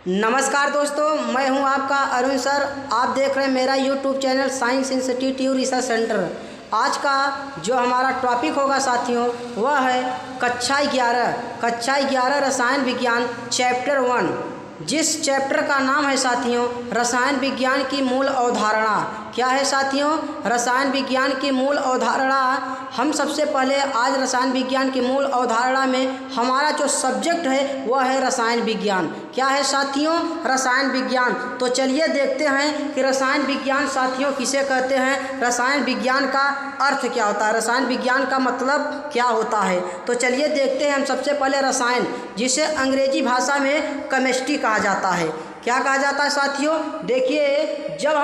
नमस्कार दोस्तों, मैं हूं आपका अरुण सर। आप देख रहे हैं मेरा YouTube channel science institute research centre. आज का जो हमारा टॉपिक होगा साथियों, वह है कक्षा 11 रसायन विज्ञान चैप्टर 1, जिस चैप्टर का नाम है साथियों रसायन विज्ञान की मूल अवधारणा। क्या है साथियों? रसायन विज्ञान की मूल अवधारणा। हम सबसे पहले आज रसायन विज्ञान की मूल अवधारणा में हमारा जो सब्जेक्ट है वह है रसायन विज्ञान। क्या है साथियों? रसायन विज्ञान। तो चलिए देखते हैं कि रसायन विज्ञान साथियों किसे कहते हैं, रसायन विज्ञान का अर्थ क्या होता है, रसायन विज्ञान का मतलब क्या होता है। तो चलिए देखते हैं हम सबसे पहले रसायन, जिसे अंग्रेजी भाषा में केमिस्ट्री कहा जाता है। क्या कहा जाता है साथियों? देखिए, जब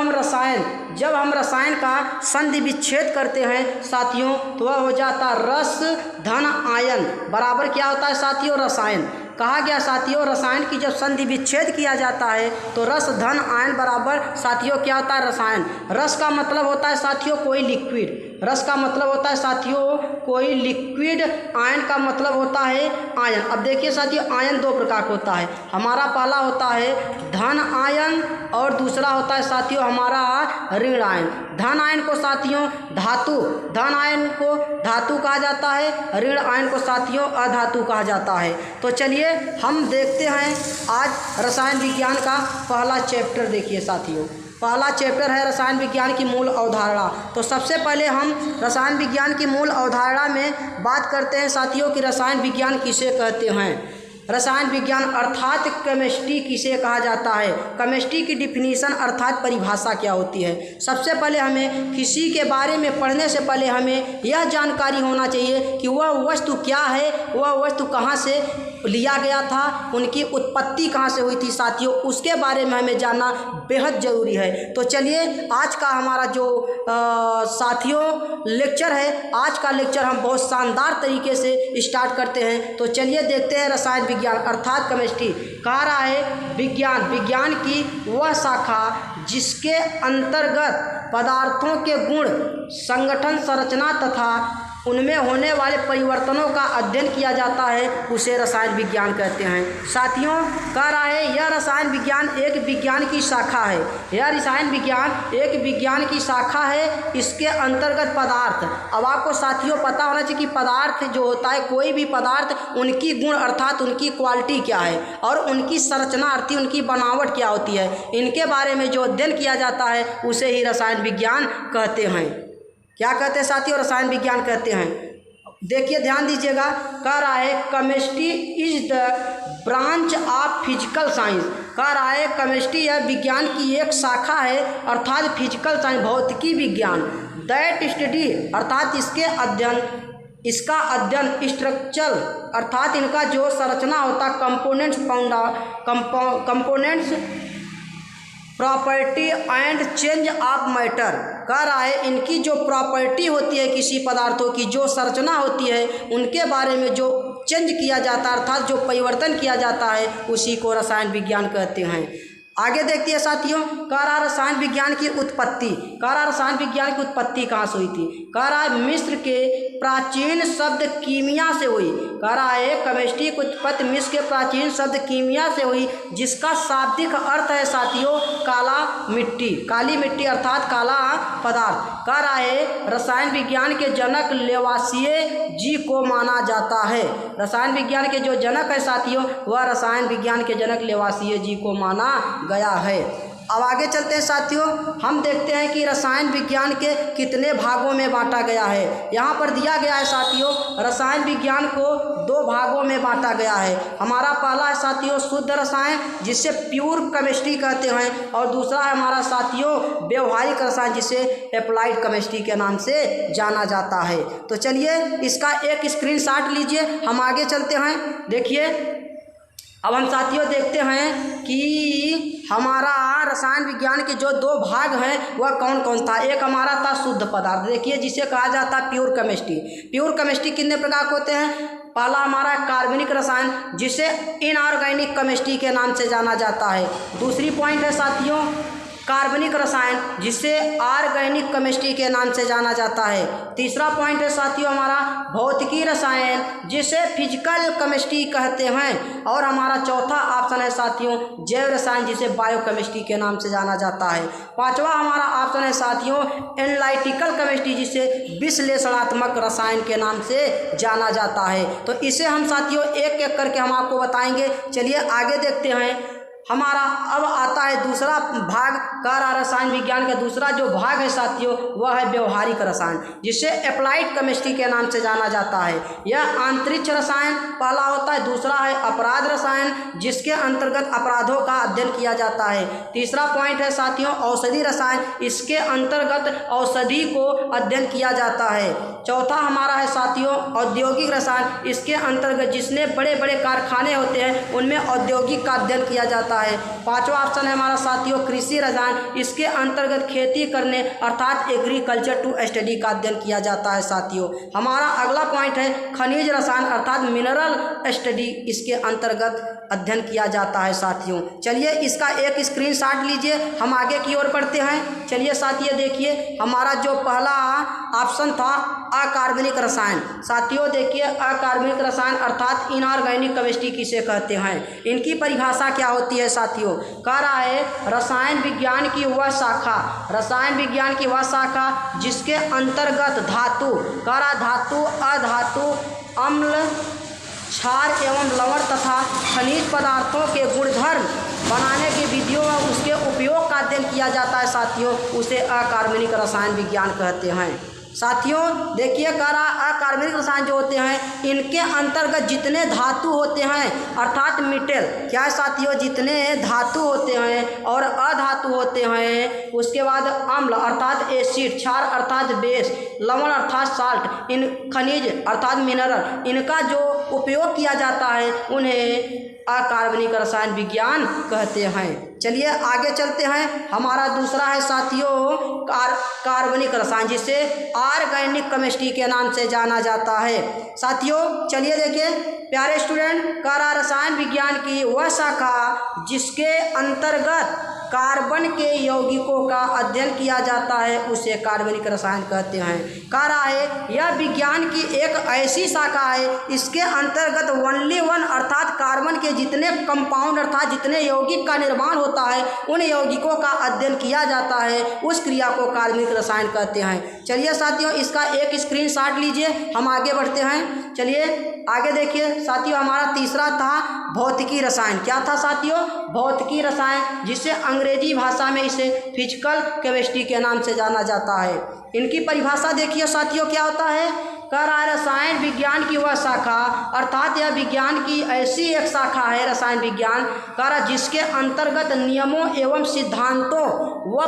हम रसायन का संधि विच्छेद करते हैं साथियों, तो वह हो जाता रस धन आयन बराबर क्या होता है साथियों? रसायन। कहा गया साथियों रसायन की जब संधि विच्छेद किया जाता है तो रस धन आयन बराबर साथियों क्या होता है? रसायन। रस का मतलब होता है साथियों कोई लिक्विड, रस का मतलब होता है साथियों कोई लिक्विड, आयन का मतलब होता है आयन। अब देखिए साथियों, आयन दो प्रकार का होता है। हमारा पहला होता है धन आयन और दूसरा होता है साथियों हमारा ऋण आयन। धन आयन को साथियों धन आयन को धातु कहा जाता है, ऋण आयन को साथियों अधातु कहा जाता है। तो चलिए हम देखते हैं आज रसायन विज्ञान का पहला चैप्टर। देखिए साथियों, पहला चैप्टर है रसायन विज्ञान की मूल अवधारणा। तो सबसे पहले हम रसायन विज्ञान की मूल अवधारणा में बात करते हैं साथियों कि रसायन विज्ञान किसे कहते हैं। रसायन विज्ञान अर्थात केमिस्ट्री किसे कहा जाता है, केमिस्ट्री की डिफिनीशन अर्थात परिभाषा क्या होती है। सबसे पहले हमें किसी के बारे में पढ़ने से पहले हमें यह जानकारी होना चाहिए कि वह वस्तु क्या है, वह वस्तु कहाँ से लिया गया था, उनकी उत्पत्ति कहाँ से हुई थी साथियों, उसके बारे में हमें जानना बेहद ज़रूरी है। तो चलिए आज का हमारा जो साथियों लेक्चर है, आज का लेक्चर हम बहुत शानदार तरीके से स्टार्ट करते हैं। तो चलिए देखते हैं रसायन विज्ञान अर्थात केमिस्ट्री। कह रहा है विज्ञान की वह शाखा जिसके अंतर्गत पदार्थों के गुण, संगठन, संरचना तथा उनमें होने वाले परिवर्तनों का अध्ययन किया जाता है, उसे रसायन विज्ञान कहते हैं। साथियों कह रहा है यह रसायन विज्ञान एक विज्ञान की शाखा है, यह रसायन विज्ञान एक विज्ञान की शाखा है। इसके अंतर्गत पदार्थ, अब आपको साथियों पता होना चाहिए कि पदार्थ जो होता है, कोई भी पदार्थ, उनकी गुण अर्थात उनकी क्वालिटी क्या है और उनकी संरचना अर्थात उनकी बनावट क्या होती है, इनके बारे में जो अध्ययन किया जाता है उसे ही रसायन विज्ञान कहते हैं। क्या कहते हैं साथियों? रसायन विज्ञान कहते हैं। देखिए ध्यान दीजिएगा, कह रहा है chemistry is the branch of physical science. कह रहा है केमिस्ट्री यह विज्ञान की एक शाखा है अर्थात फिजिकल साइंस, भौतिकी विज्ञान। दैट स्टडी अर्थात इसका अध्ययन स्ट्रक्चर अर्थात इनका जो संरचना होता, components property and change of matter. कह रहा है इनकी जो प्रॉपर्टी होती है किसी पदार्थों की, जो संरचना होती है, उनके बारे में जो चेंज किया जाता है अर्थात जो परिवर्तन किया जाता है, उसी को रसायन विज्ञान कहते हैं। आगे देखते हैं साथियों, कह रहा रसायन विज्ञान की उत्पत्ति। कह रहा रसायन विज्ञान की उत्पत्ति कहाँ से हुई थी? कह रहा है मिस्र के प्राचीन शब्द कीमिया से हुई। कह रहा है केमिस्ट्री की उत्पत्ति मिस्र के प्राचीन शब्द कीमिया से हुई, जिसका शाब्दिक अर्थ है साथियों काला मिट्टी, काली मिट्टी अर्थात काला पदार्थ। कह रहा है रसायन विज्ञान के जनक लेवासिये जी को माना जाता है। रसायन विज्ञान के जो जनक है साथियों, वह रसायन विज्ञान के जनक लेवासिये जी को माना गया है। अब आगे चलते हैं साथियों, हम देखते हैं कि रसायन विज्ञान के कितने भागों में बांटा गया है। यहाँ पर दिया गया है साथियों रसायन विज्ञान को दो भागों में बांटा गया है। हमारा पहला है साथियों शुद्ध रसायन, जिसे प्योर केमिस्ट्री कहते हैं, और दूसरा है हमारा साथियों व्यवहारिक रसायन, जिसे एप्लाइड केमिस्ट्री के नाम से जाना जाता है। तो चलिए इसका एक स्क्रीनशॉट लीजिए, हम आगे चलते हैं। देखिए अब हम साथियों देखते हैं कि हमारा रसायन विज्ञान के जो दो भाग हैं वह कौन कौन था। एक हमारा था शुद्ध पदार्थ, देखिए जिसे कहा जाता है प्योर केमिस्ट्री। प्योर केमिस्ट्री कितने प्रकार के होते हैं? पहला हमारा कार्बनिक रसायन, जिसे इनऑर्गेनिक केमिस्ट्री के नाम से जाना जाता है। दूसरी पॉइंट है साथियों कार्बनिक रसायन जिसे ऑर्गेनिक केमिस्ट्री के नाम से जाना जाता है। तीसरा पॉइंट है साथियों हमारा भौतिकी रसायन जिसे फिजिकल केमिस्ट्री कहते हैं। और हमारा चौथा ऑप्शन है साथियों जैव रसायन जिसे बायोकेमिस्ट्री के नाम से जाना जाता है। पांचवा हमारा ऑप्शन है साथियों एनालिटिकल केमिस्ट्री जिसे विश्लेषणात्मक रसायन के नाम से जाना जाता है। तो इसे हम साथियों एक एक करके हम आपको बताएंगे। चलिए आगे देखते हैं। हमारा अब आता है दूसरा भाग का रसायन विज्ञान का दूसरा जो भाग है साथियों वह है व्यवहारिक रसायन जिसे अप्लाइड केमिस्ट्री के नाम से जाना जाता है। यह अंतरिक्ष रसायन पहला होता है। दूसरा है अपराध रसायन जिसके अंतर्गत अपराधों का अध्ययन किया जाता है। तीसरा पॉइंट है साथियों औषधि रसायन, इसके अंतर्गत औषधि को अध्ययन किया जाता है। चौथा हमारा है साथियों औद्योगिक रसायन, इसके अंतर्गत जिसमें बड़े बड़े कारखाने होते हैं उनमें औद्योगिक का अध्ययन किया जाता है। पांचवा ऑप्शन है हमारा साथियों कृषि रसायन, इसके अंतर्गत खेती करने अर्थात एग्रीकल्चर टू स्टडी का अध्ययन किया जाता है साथियों। हमारा अगला पॉइंट है खनिज रसायन अर्थात मिनरल स्टडी, इसके अंतर्गत अध्ययन किया जाता है साथियों। चलिए इसका एक स्क्रीनशॉट लीजिए, हम आगे की ओर बढ़ते हैं। चलिए साथियों देखिए हमारा जो पहला ऑप्शन था अकार्बनिक रसायन। साथियों देखिए अकार्बनिक रसायन अर्थात इनऑर्गेनिक केमिस्ट्री किसे कहते हैं, इनकी परिभाषा क्या होती है साथियों। कह रहा है रसायन विज्ञान की वह शाखा, रसायन विज्ञान की वह शाखा जिसके अंतर्गत धातु, कह रहा धातु, अधातु, अम्ल, क्षार एवं लवण तथा खनिज पदार्थों के गुणधर्म बनाने की विधियों और उसके उपयोग का अध्ययन किया जाता है साथियों, उसे अकार्बनिक रसायन विज्ञान कहते हैं। साथियों देखिए कह रहा अकार्बनिक रसायन जो होते हैं इनके अंतर्गत जितने धातु होते हैं अर्थात मेटल, क्या है साथियों, जितने धातु होते हैं और अधातु होते हैं, उसके बाद अम्ल अर्थात एसिड, क्षार अर्थात बेस, लवण अर्थात साल्ट, इन खनिज अर्थात मिनरल, इनका जो उपयोग किया जाता है उन्हें अकार्बनिक रसायन विज्ञान कहते हैं। चलिए आगे चलते हैं। हमारा दूसरा है साथियों कार्बनिक रसायन जिसे ऑर्गेनिक केमिस्ट्री के नाम से जाना जाता है। साथियों चलिए देखिए प्यारे स्टूडेंट, कह रसायन विज्ञान की वह शाखा जिसके अंतर्गत कार्बन के यौगिकों का अध्ययन किया जाता है उसे कार्बनिक रसायन कहते हैं। कह रहा है यह विज्ञान की एक ऐसी शाखा है इसके अंतर्गत ओनली वन अर्थात कार्बन के जितने कंपाउंड अर्थात जितने यौगिक का निर्माण होता है उन यौगिकों का अध्ययन किया जाता है, उस क्रिया को कार्बनिक रसायन कहते हैं। चलिए साथियों इसका एक स्क्रीनशॉट लीजिए, हम आगे बढ़ते हैं। चलिए आगे देखिए साथियों हमारा तीसरा था भौतिकी रसायन। क्या था साथियों, भौतिकी रसायन जिसे अंग्रेजी भाषा में इसे फिजिकल केमिस्ट्री के नाम से जाना जाता है। इनकी परिभाषा देखिए साथियों क्या होता है। कह रहा है रसायन विज्ञान की वह शाखा अर्थात यह विज्ञान की ऐसी एक शाखा है रसायन विज्ञान, कह रहा जिसके अंतर्गत नियमों एवं सिद्धांतों व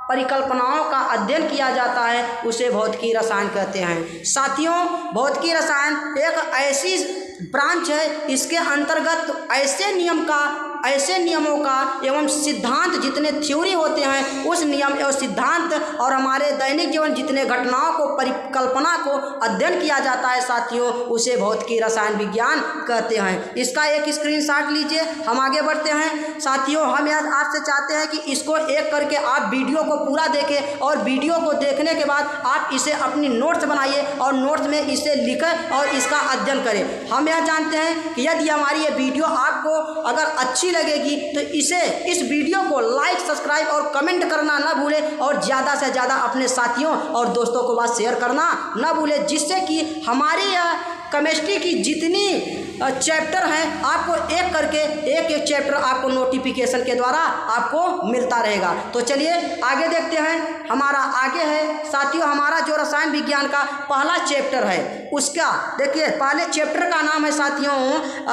परिकल्पनाओं का अध्ययन किया जाता है, उसे भौतिकी रसायन कहते हैं। साथियों भौतिकी रसायन एक ऐसी ब्रांच है इसके अंतर्गत ऐसे नियमों का एवं सिद्धांत जितने थ्योरी होते हैं उस नियम एवं सिद्धांत और हमारे दैनिक जीवन जितने घटनाओं को परिकल्पना को अध्ययन किया जाता है साथियों, उसे भौतिकी रसायन विज्ञान कहते हैं। इसका एक स्क्रीनशॉट लीजिए, हम आगे बढ़ते हैं। साथियों हम यह आपसे चाहते हैं कि इसको एक करके आप वीडियो को पूरा देखें और वीडियो को देखने के बाद आप इसे अपनी नोट्स बनाइए और नोट्स में इसे लिखें और इसका अध्ययन करें। हम यह जानते हैं कि यदि हमारी ये वीडियो आपको अगर अच्छी लगेगी तो इस वीडियो को लाइक, सब्सक्राइब और कमेंट करना ना भूलें और ज़्यादा से ज़्यादा अपने साथियों और दोस्तों को बात शेयर करना ना भूलें, जिससे कि हमारी यह केमिस्ट्री की जितनी चैप्टर हैं आपको एक करके एक चैप्टर आपको नोटिफिकेशन के द्वारा आपको मिलता रहेगा। तो चलिए आगे देखते हैं। हमारा आगे है साथियों हमारा जो रसायन विज्ञान का पहला चैप्टर है उसका देखिए पहले चैप्टर का नाम है साथियों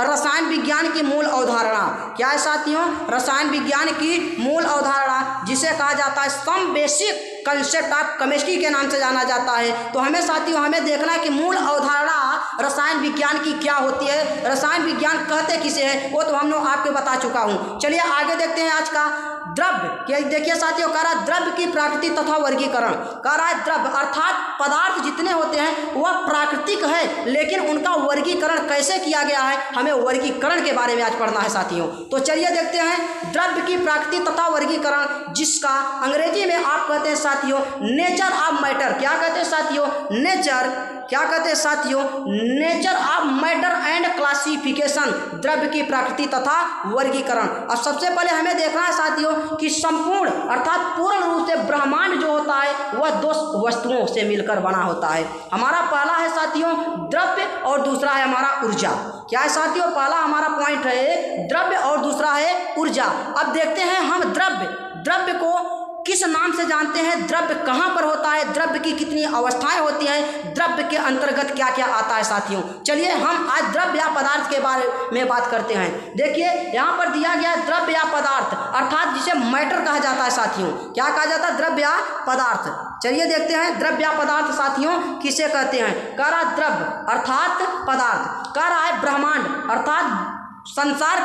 रसायन विज्ञान की मूल अवधारणा। क्या है साथियों, रसायन विज्ञान की मूल अवधारणा जिसे कहा जाता है some basic concept of chemistry के नाम से जाना जाता है। तो हमें साथियों हमें देखना है कि मूल अवधारणा रसायन विज्ञान की क्या होती है, रसायन विज्ञान कहते किसे हैं, वो तो हम लोग आपको बता चुका हूँ। चलिए आगे देखते हैं आज का द्रव्य। क्या देखिए साथियों कह रहा द्रव्य की प्रकृति तथा वर्गीकरण। कह रहा है द्रव्य अर्थात पदार्थ जितने होते हैं वह प्राकृतिक है, लेकिन उनका वर्गीकरण कैसे किया गया है, हमें वर्गीकरण के बारे में आज पढ़ना है साथियों। तो चलिए देखते हैं द्रव्य की प्रकृति तथा वर्गीकरण, जिसका अंग्रेजी में आप कहते हैं साथियों नेचर ऑफ मैटर। क्या कहते हैं साथियों? नेचर। क्या कहते हैं साथियों? Nature of matter and classification. द्रव्य की प्रकृति तथा वर्गीकरण। अब सबसे पहले हमें देखना है साथियों कि संपूर्ण अर्थात पूर्ण रूप से ब्रह्मांड जो होता है वह दो वस्तुओं से मिलकर बना होता है। हमारा पहला है साथियों द्रव्य और दूसरा है हमारा ऊर्जा। क्या है साथियों? पहला हमारा पॉइंट है द्रव्य और दूसरा है ऊर्जा। अब देखते हैं हम द्रव्य को किस नाम से जानते हैं, द्रव्य कहाँ पर होता है, द्रव्य की कितनी अवस्थाएं होती हैं, द्रव्य के अंतर्गत क्या क्या आता है साथियों। चलिए हम आज द्रव्य या पदार्थ के बारे में बात करते हैं। देखिए यहाँ पर दिया गया द्रव्य या पदार्थ अर्थात जिसे मैटर कहा जाता है साथियों। क्या कहा जाता है? द्रव्य या पदार्थ। चलिए देखते हैं द्रव्य या पदार्थ साथियों किसे कहते हैं। कह रहा द्रव्य अर्थात पदार्थ। कह रहा है ब्रह्मांड अर्थात संसार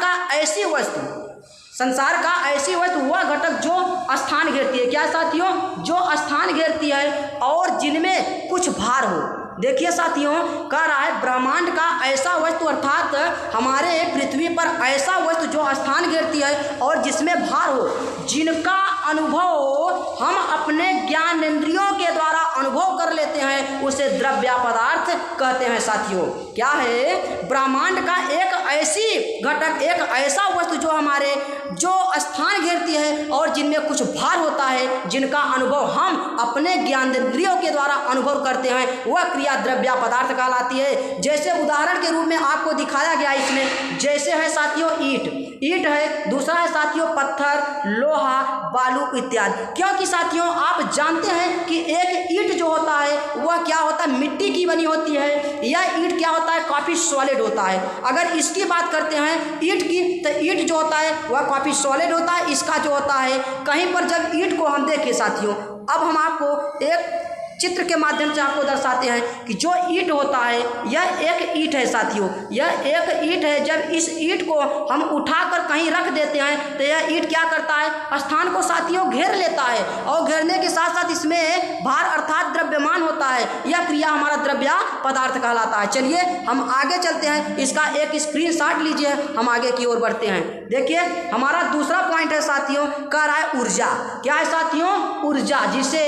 का ऐसी वस्तु वह घटक जो स्थान घेरती है। क्या साथियों? जो स्थान घेरती है और जिनमें कुछ भार हो। देखिए साथियों कह रहा है ब्रह्मांड का ऐसा वस्तु अर्थात हमारे पृथ्वी पर ऐसा वस्तु जो स्थान घेरती है और जिसमें भार हो, जिनका अनुभव हम अपने ज्ञानेंद्रियों के द्वारा अनुभव कर लेते हैं, उसे द्रव्य पदार्थ कहते हैं साथियों। क्या है? ब्रह्मांड का एक ऐसी घटक, एक ऐसा वस्तु जो स्थान घेरती है और जिनमें कुछ भार होता है, जिनका अनुभव हम अपने ज्ञानेंद्रियों के द्वारा अनुभव करते हैं, वह क्रिया द्रव्य पदार्थ कहलाती है। जैसे उदाहरण के रूप में आपको दिखाया गया इसमें, जैसे है साथियों ईंट है, दूसरा है साथियों पत्थर, लोहा, बालू इत्यादि। क्योंकि साथियों आप जानते हैं कि एक ईंट जो होता है वह क्या होता है, मिट्टी की बनी होती है। यह ईंट क्या होता है, काफ़ी सॉलिड होता है। अगर इसकी बात करते हैं ईंट की, तो ईंट जो होता है वह काफ़ी सॉलिड होता है। इसका जो होता है कहीं पर जब ईंट को हम देखें साथियों, अब हम आपको एक चित्र के माध्यम से आपको दर्शाते हैं कि जो ईंट होता है यह एक ईंट है साथियों, यह एक ईंट है। जब इस ईंट को हम उठाकर कहीं रख देते हैं तो यह ईंट क्या करता है, स्थान को साथियों घेर लेता है और घेरने के साथ साथ इसमें भार अर्थात द्रव्यमान होता है। यह क्रिया हमारा द्रव्य पदार्थ कहलाता है। चलिए हम आगे चलते हैं, इसका एक स्क्रीनशॉट लीजिए, हम आगे की ओर बढ़ते हैं। देखिए हमारा दूसरा पॉइंट है साथियों, कह रहा है ऊर्जा। क्या है साथियों? ऊर्जा, जिसे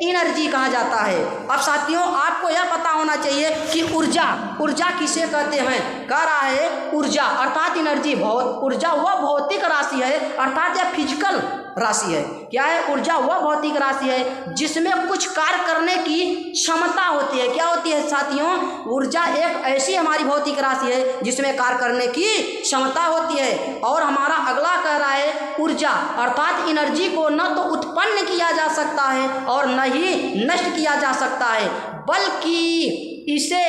एनर्जी कहा जाता है। अब साथियों आपको यह पता होना चाहिए कि ऊर्जा किसे कहते हैं। कह रहा है ऊर्जा अर्थात एनर्जी, ऊर्जा वह भौतिक राशि है अर्थात यह फिजिकल राशि है। क्या है? ऊर्जा वह भौतिक राशि है जिसमें कुछ कार्य करने की क्षमता होती है। क्या होती है साथियों? ऊर्जा एक ऐसी हमारी भौतिक राशि है जिसमें कार्य करने की क्षमता होती है। और हमारा अगला कह रहा है ऊर्जा अर्थात एनर्जी को न तो उत्पन्न किया जा सकता है और न ही नष्ट किया जा सकता है, बल्कि इसे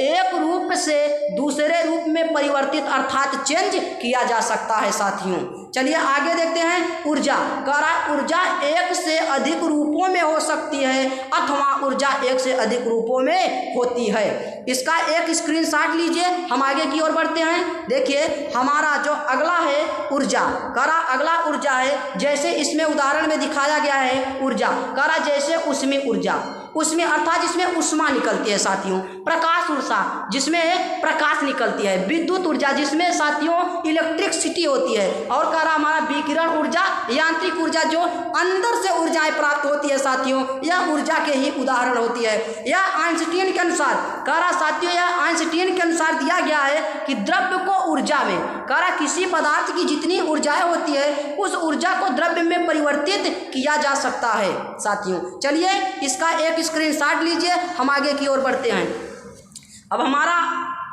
एक रूप से दूसरे रूप में परिवर्तित अर्थात चेंज किया जा सकता है साथियों। चलिए आगे देखते हैं ऊर्जा। कह रहा है ऊर्जा एक से अधिक रूपों में हो सकती है अथवा ऊर्जा एक से अधिक रूपों में होती है। इसका एक स्क्रीनशॉट लीजिए, हम आगे की ओर बढ़ते हैं। देखिए हमारा जो अगला है ऊर्जा, कह रहा अगला ऊर्जा है, जैसे इसमें उदाहरण में दिखाया गया है ऊर्जा। कह रहा जैसे उसमें ऊर्जा, उसमें अर्थात जिसमें उष्मा निकलती है साथियों, प्रकाश ऊर्जा जिसमें प्रकाश निकलती है, विद्युत ऊर्जा जिसमें साथियों इलेक्ट्रिसिटी होती है, और कह रहा हमारा विकिरण ऊर्जा, यांत्रिक ऊर्जा जो अंदर से ऊर्जाएं प्राप्त होती है साथियों, यह ऊर्जा के ही उदाहरण होती है। यह आइंस्टीन के अनुसार, कह रहा साथियों यह आइंस्टीन के अनुसार दिया गया है कि द्रव्य को ऊर्जा में, कह रहा किसी पदार्थ की जितनी ऊर्जाएं होती है उस ऊर्जा को द्रव्य में परिवर्तित किया जा सकता है साथियों। चलिए इसका एक स्क्रीनशॉट लीजिए, हम आगे की ओर बढ़ते हैं। अब हमारा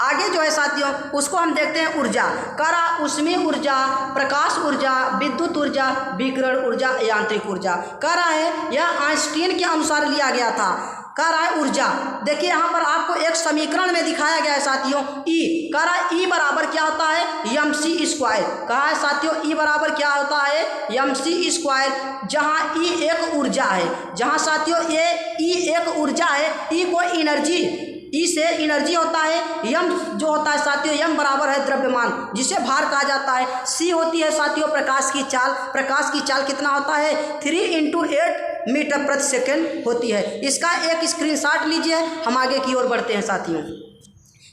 आगे जो है साथियों उसको हम देखते हैं ऊर्जा। कह रहा उसमें ऊर्जा, प्रकाश ऊर्जा, विद्युत ऊर्जा, विकिरण ऊर्जा, यांत्रिक ऊर्जा। कह रहा है यह आइंस्टीन के अनुसार लिया गया था। कह रहा है ऊर्जा, देखिए यहाँ पर आपको एक समीकरण में दिखाया गया है साथियों ई। कह रहा है ई बराबर क्या होता है, mc स्क्वायर। कहा है साथियों ई बराबर क्या होता है, mc स्क्वायर, जहाँ ई एक ऊर्जा है, जहाँ साथियों ये ई एक ऊर्जा है, ई को एनर्जी, ई से एनर्जी होता है, यम जो होता है साथियों यम बराबर है द्रव्यमान जिसे भार कहा जाता है, सी होती है साथियों प्रकाश की चाल। प्रकाश की चाल कितना होता है, 3 × 8 मीटर प्रति सेकेंड होती है। इसका एक स्क्रीनशॉट लीजिए, हम आगे की ओर बढ़ते हैं साथियों।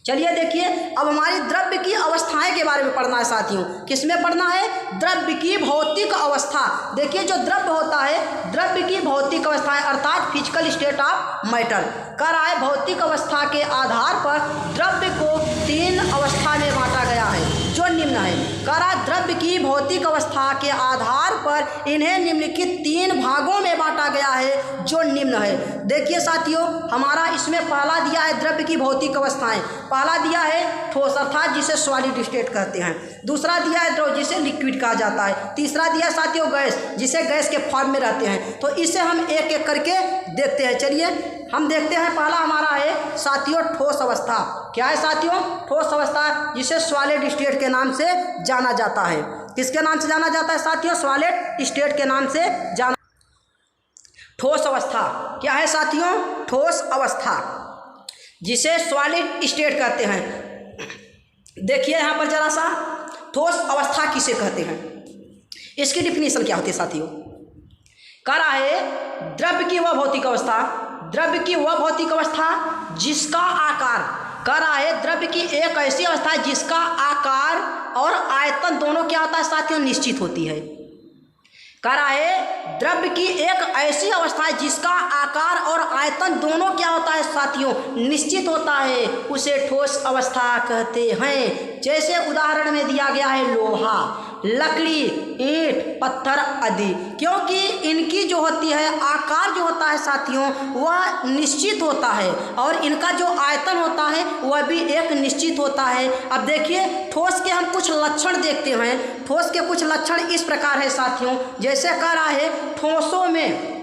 चलिए देखिए, अब हमारी द्रव्य की अवस्थाएं के बारे में पढ़ना है साथियों। किसमें पढ़ना है? द्रव्य की भौतिक अवस्था। देखिए, जो द्रव्य होता है, द्रव्य की भौतिक अवस्थाएं अर्थात फिजिकल स्टेट ऑफ मैटर कर रहा है। भौतिक अवस्था के आधार पर द्रव्य को 3 अवस्था में बांटा गया है जो निम्न है। कर रहा है द्रव्य की भौतिक अवस्था के आधार पर इन्हें निम्नलिखित 3 भागों में बांटा गया है जो निम्न है। देखिए साथियों, हमारा इसमें पहला दिया है द्रव्य की भौतिक अवस्थाएं। पहला दिया है ठोस अर्थात जिसे सॉलिड स्टेट कहते हैं। दूसरा दिया है द्रव जिसे लिक्विड कहा जाता है। तीसरा दिया है साथियों गैस, जिसे गैस के फॉर्म में रहते हैं। तो इसे हम एक एक करके देखते हैं। चलिए हम देखते हैं। पहला हमारा है साथियों ठोस अवस्था। क्या है साथियों? ठोस अवस्था, जिसे सॉलिड स्टेट के नाम से जाना जाता है। किसके नाम से जाना जाता है साथियों? सॉलिड स्टेट के नाम से जाना। ठोस अवस्था क्या है साथियों? ठोस अवस्था जिसे सॉलिड स्टेट कहते हैं। देखिए यहाँ पर जरा सा, ठोस अवस्था किसे कहते हैं, इसकी डिफिनीशन क्या होती है साथियों? कह रहा है द्रव्य की वह भौतिक अवस्था, द्रव्य की वह भौतिक अवस्था जिसका आकार, कह रहा है द्रव्य की एक ऐसी अवस्था है जिसका आकार और आयतन दोनों क्या होता है साथियों? निश्चित होती है। कह रहा है द्रव्य की एक ऐसी अवस्था है जिसका आकार और आयतन दोनों क्या होता है साथियों? निश्चित होता है, उसे ठोस अवस्था कहते हैं। जैसे उदाहरण में दिया गया है लोहा, लकड़ी, ईंट, पत्थर आदि, क्योंकि इनकी जो होती है आकार जो होता है साथियों वह निश्चित होता है और इनका जो आयतन होता है वह भी एक निश्चित होता है। अब देखिए ठोस के हम कुछ लक्षण देखते हैं। ठोस के कुछ लक्षण इस प्रकार है साथियों, जैसे कह रहा है ठोसों में,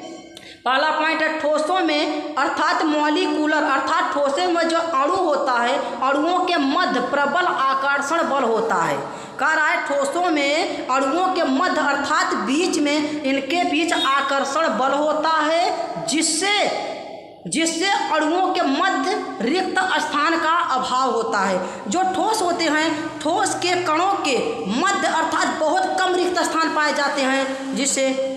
पहला पॉइंट है ठोसों में अर्थात मॉलिक्यूलर अर्थात ठोसों में जो अणु होता है, अणुओं के मध्य प्रबल आकर्षण बल होता है। कह रहा है ठोसों में अणुओं के मध्य अर्थात बीच में, इनके बीच आकर्षण बल होता है जिससे अणुओं के मध्य रिक्त स्थान का अभाव होता है। जो ठोस होते हैं, ठोस के कणों के मध्य अर्थात बहुत कम रिक्त स्थान पाए जाते हैं, जिसे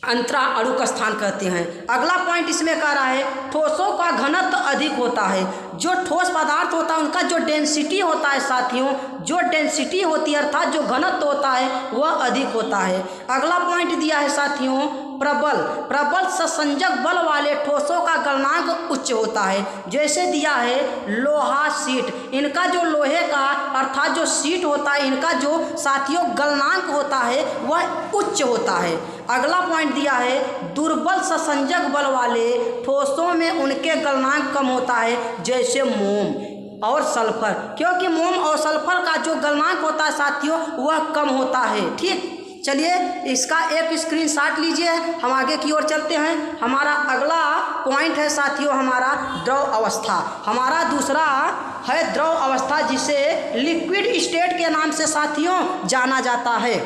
अंतरा अणु का स्थान कहते हैं। अगला पॉइंट इसमें कह रहा है ठोसों का घनत्व अधिक होता है। जो ठोस पदार्थ होता है उनका जो डेंसिटी होता है साथियों, जो डेंसिटी होती है अर्थात जो घनत्व होता है वह अधिक होता है। अगला पॉइंट दिया है साथियों प्रबल ससंजक बल वाले ठोसों का गलनांक उच्च होता है। जैसे दिया है लोहा, शीट, इनका जो लोहे का अर्थात जो शीट होता है इनका जो साथियों गलनांक होता है वह उच्च होता है। अगला पॉइंट दिया है दुर्बल ससंजक बल वाले ठोसों में उनके गलनांक कम होता है, जैसे मोम और सल्फर, क्योंकि मोम और सल्फर का जो गलनांक होता है साथियों वह कम होता है। ठीक, चलिए इसका एक स्क्रीनशॉट लीजिए, हम आगे की ओर चलते हैं। हमारा अगला पॉइंट है साथियों हमारा द्रव अवस्था। हमारा दूसरा है द्रव अवस्था जिसे लिक्विड स्टेट के नाम से साथियों जाना जाता है।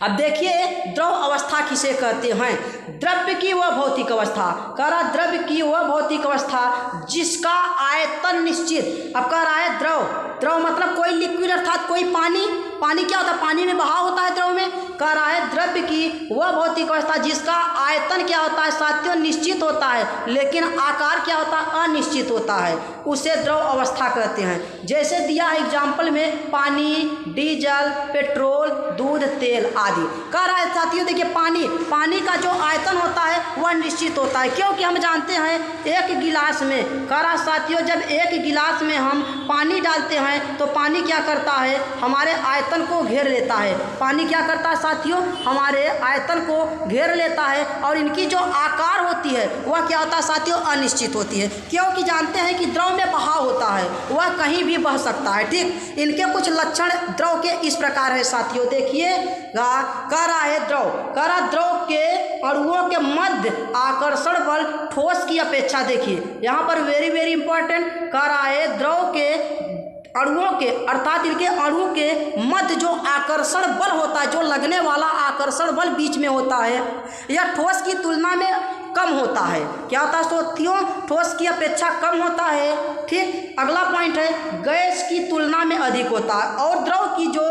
अब देखिए द्रव अवस्था किसे कहते हैं? द्रव्य की वह भौतिक अवस्था, कह रहा द्रव्य की वह भौतिक अवस्था जिसका आयतन निश्चित। अब कह रहा है द्रव मतलब कोई लिक्विड अर्थात कोई पानी क्या होता है? पानी में बहाव होता है द्रव में। कह रहा है द्रव्य की वह भौतिक अवस्था जिसका आयतन क्या होता है साथियों? निश्चित होता है, लेकिन आकार क्या होता है? अनिश्चित होता है, उसे द्रव अवस्था कहते हैं। जैसे दिया है एग्जाम्पल में पानी, डीजल, पेट्रोल, दूध, तेल आदि। कह रहा है साथियों देखिए पानी का जो आयतन होता है वह निश्चित होता है, क्योंकि हम जानते हैं एक गिलास में, कह रहा साथियों जब एक गिलास में हम पानी डालते हैं तो पानी क्या करता है? हमारे आयतन को घेर लेता है। पानी क्या करता है साथियों? हमारे आयतन को घेर लेता है और इनकी जो आकार होती है वह क्या होता है साथियों? अनिश्चित होती है, क्योंकि जानते हैं कि द्रव में बहाव होता है, वह कहीं भी बह सकता है। ठीक, इनके कुछ लक्षण द्रव के इस प्रकार है साथियों। देखिए कह रहा है द्रव के अणुओं के मध्य आकर्षण बल ठोस की अपेक्षा, देखिए यहाँ पर वेरी इंपॉर्टेंट, कह रहा है द्रव के अणुओं के अर्थात इनके अणु के मध्य जो आकर्षण बल होता है, जो लगने वाला आकर्षण बल बीच में होता है, यह ठोस की तुलना में कम होता है। क्या होता है साथियों? ठोस की अपेक्षा कम होता है। ठीक, अगला पॉइंट है गैस की तुलना में अधिक होता है और द्रव की जो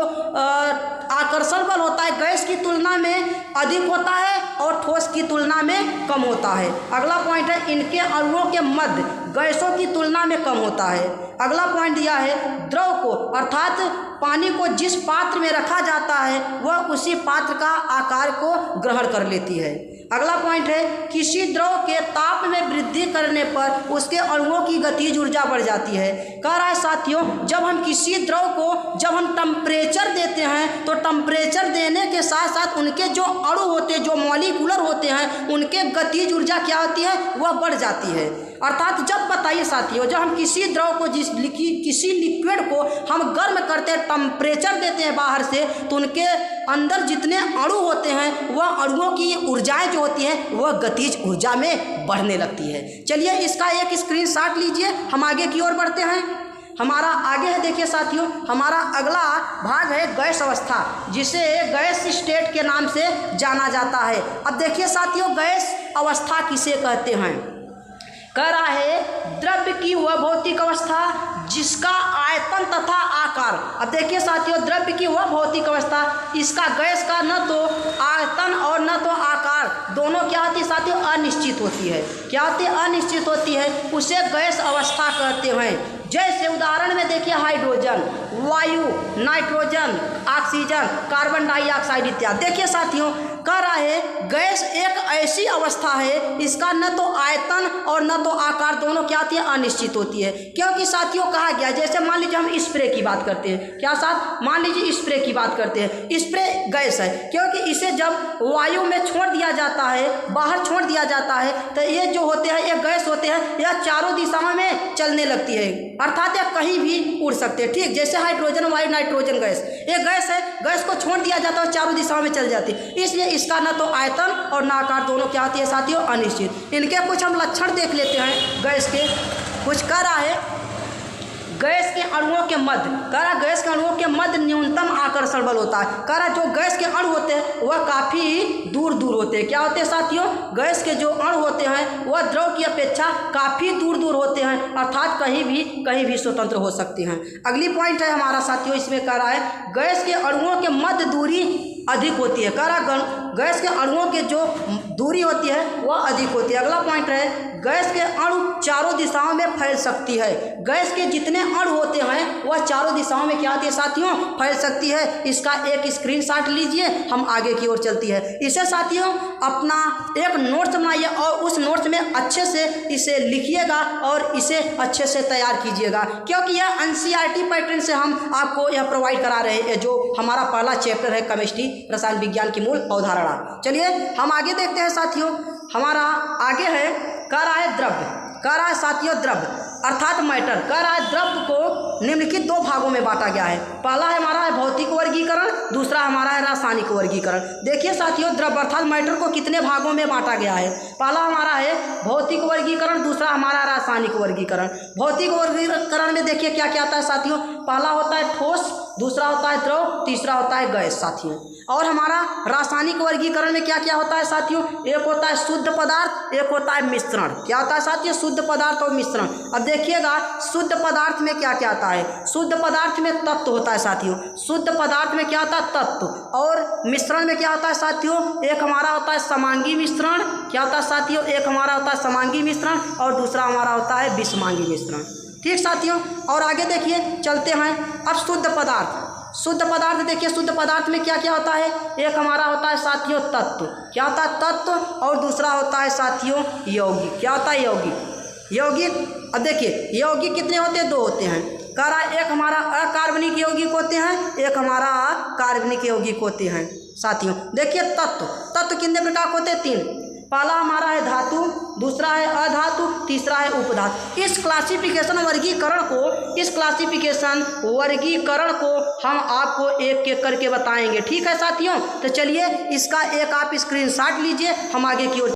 आकर्षण बल होता है गैस की तुलना में अधिक होता है और ठोस की तुलना में कम होता है। अगला पॉइंट है इनके अणुओं के मध्य गैसों की तुलना में कम होता है। अगला पॉइंट दिया है द्रव को अर्थात पानी को जिस पात्र में रखा जाता है वह उसी पात्र का आकार को ग्रहण कर लेती है। अगला पॉइंट है किसी द्रव के ताप में वृद्धि करने पर उसके अणुओं की गतिज ऊर्जा बढ़ जाती है। कह रहा है साथियों जब हम किसी द्रव को जब हम टेम्परेचर देते हैं तो टेम्परेचर देने के साथ साथ उनके जो अणु होते हैं जो मॉलिक्यूलर होते हैं उनके गतिज ऊर्जा क्या होती है वह बढ़ जाती है। अर्थात जब बताइए साथियों जब हम किसी द्रव को किसी लिक्विड को हम गर्म करते हैं टेम्परेचर देते हैं बाहर से तो उनके अंदर जितने अणु होते हैं वह अणुओं की ऊर्जाएं जो होती हैं वह गतिज ऊर्जा में बढ़ने लगती है। चलिए इसका एक स्क्रीनशॉट लीजिए, हम आगे की ओर बढ़ते हैं। हमारा आगे है देखिए साथियों हमारा अगला भाग है गैस अवस्था जिसे गैस स्टेट के नाम से जाना जाता है। अब देखिए साथियों गैस अवस्था किसे कहते हैं। कह रहा है द्रव्य की वह भौतिक अवस्था जिसका आयतन तथा आकार। अब देखिए साथियों द्रव्य की वह भौतिक अवस्था इसका गैस का न तो आयतन और न तो आकार दोनों क्या होती है साथियों अनिश्चित होती है। क्या होती है अनिश्चित होती है उसे गैस अवस्था कहते हैं। जैसे उदाहरण में देखिए हाइड्रोजन वायु नाइट्रोजन ऑक्सीजन कार्बन डाइऑक्साइड इत्यादि। देखिए साथियों कह रहा है गैस एक ऐसी अवस्था है इसका न तो आयतन और न तो आकार दोनों क्या होती है अनिश्चित होती है। क्योंकि साथियों कहा गया जैसे मान लीजिए हम स्प्रे की बात करते हैं क्या साथ मान लीजिए स्प्रे की बात करते हैं स्प्रे गैस है क्योंकि इसे जब वायु में छोड़ दिया जाता है बाहर छोड़ दिया जाता है तो ये जो होते हैं ये गैस होते हैं यह चारों दिशाओं में चलने लगती है अर्थात यह कहीं भी उड़ सकते हैं। ठीक जैसे हाइड्रोजन वायु नाइट्रोजन गैस ये गैस है गैस को छोड़ दिया जाता है चारों दिशाओं में चल जाती है इसलिए इसका न तो आयतन और न आकार दोनों क्या होती है साथियों अनिश्चित। इनके कुछ हम लक्षण देख लेते हैं गैस के। कुछ कह रहा है गैस के अणुओं के मध्य कह रहा गैस के अणुओं के मध्य न्यूनतम आकर्षण बल होता है। कह रहा जो गैस के अणु होते हैं वह काफ़ी दूर दूर होते हैं। क्या होते हैं साथियों गैस के जो अणु होते हैं वह द्रव की अपेक्षा काफ़ी दूर दूर होते हैं अर्थात कहीं भी स्वतंत्र हो सकते हैं। अगली पॉइंट है हमारा साथियों इसमें कह रहा है गैस के अणुओं के मध्य दूरी अधिक होती है। कह रहा गैस के अणुओं के जो दूरी होती है वह अधिक होती है। अगला पॉइंट है गैस के अणु चारों दिशाओं में फैल सकती है। गैस के जितने अणु होते हैं वह चारों दिशाओं में क्या होती है साथियों फैल सकती है। इसका एक स्क्रीनशॉट लीजिए, हम आगे की ओर चलती है। इसे साथियों अपना एक नोट्स बनाइए और उस नोट्स में अच्छे से इसे लिखिएगा और इसे अच्छे से तैयार कीजिएगा क्योंकि यह एनसीईआरटी पैटर्न से हम आपको यह प्रोवाइड करा रहे हैं जो हमारा पहला चैप्टर है केमिस्ट्री रसायन विज्ञान की मूल अवधारणा। चलिए हम आगे देखते हैं साथियों। हमारा आगे है कह रहा है द्रव्य। कह रहा है साथियों द्रव्य अर्थात मैटर। कह रहा है द्रव्य को निम्नलिखित दो भागों में बांटा गया है। पहला है हमारा है भौतिक वर्गीकरण, दूसरा हमारा है रासायनिक वर्गीकरण। देखिए साथियों द्रव्य अर्थात मैटर को कितने भागों में बांटा गया है। पहला हमारा है भौतिक वर्गीकरण, दूसरा हमारा रासायनिक वर्गीकरण। भौतिक वर्गीकरण में देखिए क्या क्या आता है साथियों। पहला होता है ठोस, दूसरा होता है द्रव, तीसरा होता है गैस साथियों। और हमारा रासायनिक वर्गीकरण में क्या क्या होता है साथियों। एक होता है शुद्ध पदार्थ, एक होता है मिश्रण। क्या होता है साथियों शुद्ध पदार्थ और मिश्रण। अब देखिएगा शुद्ध पदार्थ में क्या क्या आता है। शुद्ध पदार्थ में तत्व होता है साथियों। शुद्ध पदार्थ में क्या होता है तत्व। और मिश्रण में क्या होता है साथियों एक हमारा होता है समांगी मिश्रण। क्या होता है साथियों एक हमारा होता है समांगी मिश्रण और दूसरा हमारा होता है विषमांगी मिश्रण। ठीक साथियों और आगे देखिए चलते हैं। अब शुद्ध पदार्थ। शुद्ध पदार्थ देखिए शुद्ध पदार्थ में क्या क्या होता है। एक हमारा होता है साथियों तत्व। क्या होता है तत्व और दूसरा होता है साथियों यौगिक। क्या होता है यौगिक। अब देखिए यौगिक कितने होते हैं, दो होते हैं। कह रहा है एक हमारा अकार्बनिक यौगिक होते हैं, एक हमारा कार्बनिक यौगिक होते हैं साथियों। देखिए तत्व कितने प्रकार के होते हैं, तीन। पहला हमारा है धातु, दूसरा है अधातु, तीसरा है उपधातु। इस क्लासिफिकेशन वर्गीकरण को हम आपको एक एक करके बताएंगे। ठीक है साथियों तो चलिए इसका एक आप स्क्रीनशॉट लीजिए, हम आगे की ओर